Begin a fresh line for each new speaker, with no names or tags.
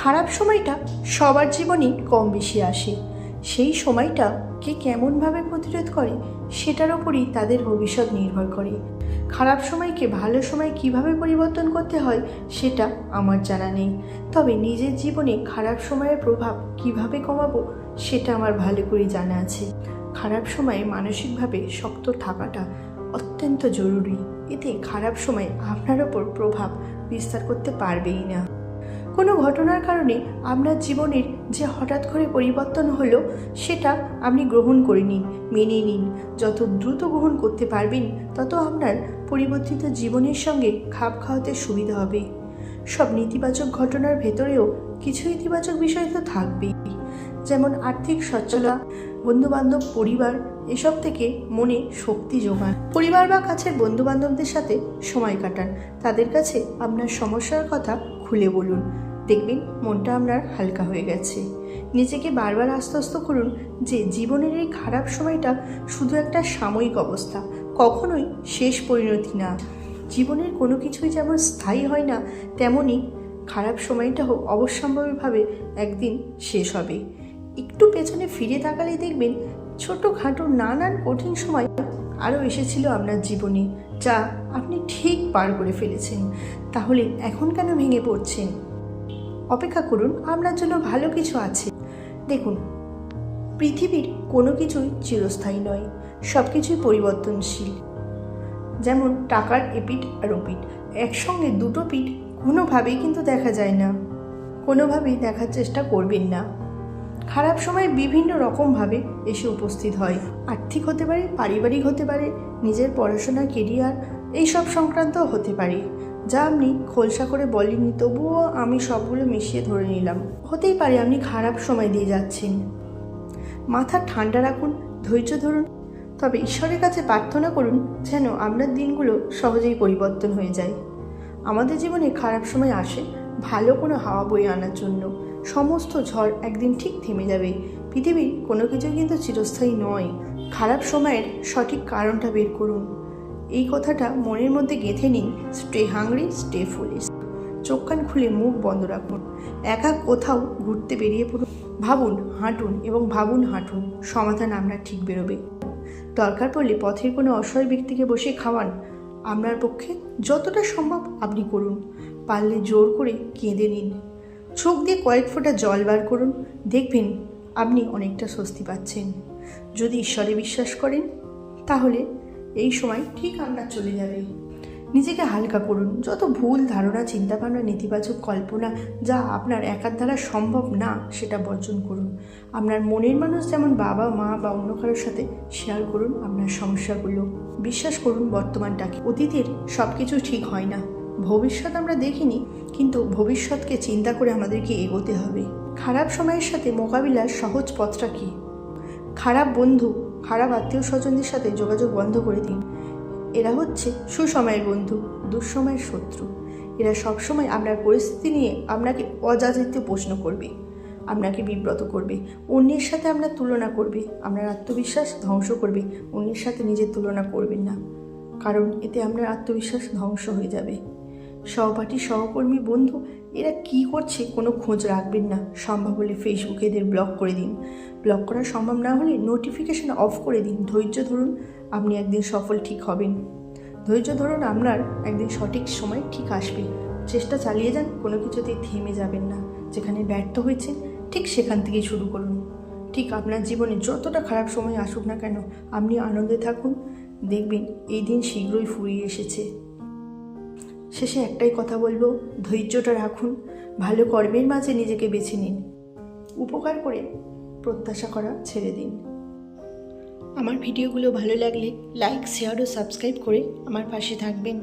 খারাপ সময়টা সবার জীবনেই কম বেশি আসে। সেই সময়টা কে কেমনভাবে প্রতিরোধ করে সেটার ওপরই তাদের ভবিষ্যৎ নির্ভর করে। খারাপ সময়কে ভালো সময় কিভাবে পরিবর্তন করতে হয় সেটা আমার জানা নেই, তবে নিজের জীবনে খারাপ সময়ের প্রভাব কিভাবে কমাবো সেটা আমার ভালো করে জানা আছে। খারাপ সময়ে মানসিকভাবে শক্ত থাকাটা অত্যন্ত জরুরি। এতে খারাপ সময় আপনার ওপর প্রভাব বিস্তার করতে পারবেই না। কোনো ঘটনার কারণে আপনার জীবনের যে হঠাৎ করে পরিবর্তন হলো সেটা আপনি গ্রহণ করে নিন, মেনে নিন। যত দ্রুত গ্রহণ করতে পারবেন তত আপনার পরিবর্তিত জীবনের সঙ্গে খাপ খাওয়াতে সুবিধা হবে। সব নেতিবাচক ঘটনার ভেতরেও কিছু ইতিবাচক বিষয় তো থাকবেই, যেমন আর্থিক সচ্ছলতা, বন্ধুবান্ধব, পরিবার, এসব থেকে মনে শক্তি যোগান। পরিবার বা কাছের বন্ধুবান্ধবদের সাথে সময় কাটান, তাদের কাছে আপনার সমস্যার কথা খুলে বলুন, দেখবেন মনটা আপনার হালকা হয়ে গেছে। নিজেকে বারবার আশ্বস্ত করুন যে জীবনের এই খারাপ সময়টা শুধু একটা সাময়িক অবস্থা, কখনোই শেষ পরিণতি না। জীবনের কোনো কিছুই যেমন স্থায়ী হয় না, তেমনই খারাপ সময়টাও অবশ্যম্ভাবীভাবে একদিন শেষ হবে। একটু পেছনে ফিরে তাকালে দেখবেন ছোটোখাটো নানান কঠিন সময় আরও এসেছিল আপনার জীবনে, যা আপনি ঠিক পার করে ফেলেছেন। তাহলে এখন কেন ভেঙে পড়ছেন? অপেক্ষা করুন, আপনার জন্য ভালো কিছু আছে। দেখুন, পৃথিবীর কোনো কিছুই চিরস্থায়ী নয়, সব কিছুই পরিবর্তনশীল। যেমন টাকার এপিঠ আর ওপিঠ, একসঙ্গে দুটো পিঠ কোনোভাবেই কিন্তু দেখা যায় না, কোনোভাবেই দেখার চেষ্টা করবেন না। খারাপ সময় বিভিন্ন রকমভাবে এসে উপস্থিত হয়। আর্থিক হতে পারে, পারিবারিক হতে পারে, নিজের পড়াশোনা, কেরিয়ার, এইসব সংক্রান্ত হতে পারে, যা আপনি খোলসা করে বলেননি, তবুও আমি সবগুলো মিশিয়ে ধরে নিলাম। হতেই পারে আপনি খারাপ সময় দিয়ে যাচ্ছেন। মাথা ঠান্ডা রাখুন, ধৈর্য ধরুন, তবে ঈশ্বরের কাছে প্রার্থনা করুন যেন আপনার দিনগুলো সহজেই পরিবর্তন হয়ে যায়। আমাদের জীবনে খারাপ সময় আসে ভালো কোনো হাওয়া বয়ে আনার জন্য। সমস্ত ঝড় একদিন ঠিক থেমে যাবে। পৃথিবীর কোনো কিছুই কিন্তু চিরস্থায়ী নয়। খারাপ সময়ের সঠিক কারণটা বের করুন, এই কথাটা মনের মধ্যে গেঁথে নিন। Stay hungry, stay foolish. চোখ কান খুলে মুখ বন্ধ রাখুন, একা কোথাও ঘুরতে বেরিয়ে পড়ুন, ভাবুন, হাঁটুন এবং ভাবুন, হাঁটুন, সমাধান আপনার ঠিক বেরোবে। দরকার পড়লে পথের কোনো অসহায় ব্যক্তিকে বসে খাওয়ান, আপনার পক্ষে যতটা সম্ভব আপনি করুন। পারলে জোর করে কেঁদে নিন, চোখ দিয়ে কয়েক ফোঁটা জল বার করুন, দেখবেন আপনি অনেকটা স্বস্তি পাচ্ছেন। যদি ঈশ্বরে বিশ্বাস করেন তাহলে এই সময় ঠিক আপনার চলে যাবে। নিজেকে হালকা করুন, যত ভুল ধারণা, চিন্তাভাবনা, নেতিবাচক কল্পনা যা আপনার একার দ্বারা সম্ভব না সেটা বর্জন করুন। আপনার মনের মানুষ যেমন বাবা, মা বা অন্য কারোর সাথে শেয়ার করুন আপনার সমস্যাগুলো। বিশ্বাস করুন বর্তমানটাকে, অতীতের সব কিছু ঠিক হয় না। ভবিষ্যৎ আমরা দেখিনি, কিন্তু ভবিষ্যৎকে চিন্তা করে আমাদেরকে এগোতে হবে। খারাপ সময়ের সাথে মোকাবিলার সহজ পথটা কী? খারাপ বন্ধু, খারাপ আত্মীয় স্বজনদের সাথে যোগাযোগ বন্ধ করে দিন। এরা হচ্ছে সুসময়ের বন্ধু, দুঃসময়ের শত্রু। এরা সবসময় আপনার পরিস্থিতি নিয়ে আপনাকে অযাচিত প্রশ্ন করবে, আপনাকে বিব্রত করবে, অন্যের সাথে আপনার তুলনা করবে, আপনার আত্মবিশ্বাস ধ্বংস করবে। অন্যের সাথে নিজের তুলনা করবেন না, কারণ এতে আপনার আত্মবিশ্বাস ধ্বংস হয়ে যাবে। সহপাঠী, সহকর্মী, বন্ধু এরা কি করছে কোনো খোঁজ রাখবেন না। সম্ভব হলে ফেসবুকে এদের ব্লক করে দিন। ব্লক করা সম্ভব না হলে নোটিফিকেশান অফ করে দিন। ধৈর্য ধরুন, আপনি একদিন সফল ঠিক হবেন। ধৈর্য ধরুন, আপনার একদিন সঠিক সময় ঠিক আসবে। চেষ্টা চালিয়ে যান, কোনো কিছুতেই থেমে যাবেন না। যেখানে ব্যর্থ হয়েছেন ঠিক সেখান থেকেই শুরু করুন। ঠিক আপনার জীবনে যতটা খারাপ সময় আসুক না কেন, আপনি আনন্দে থাকুন, দেখবেন এই দিন শীঘ্রই ফুরিয়ে এসেছে। শেষে একটাই কথা বলবো, ধৈর্যটা রাখুন, ভালো কর্মের মাঝে নিজেকে বেছে নিন, উপকার করে প্রত্যাশা করা ছেড়ে দিন। আমার ভিডিওগুলো ভালো লাগলে লাইক, শেয়ার ও সাবস্ক্রাইব করে আমার পাশে থাকবেন।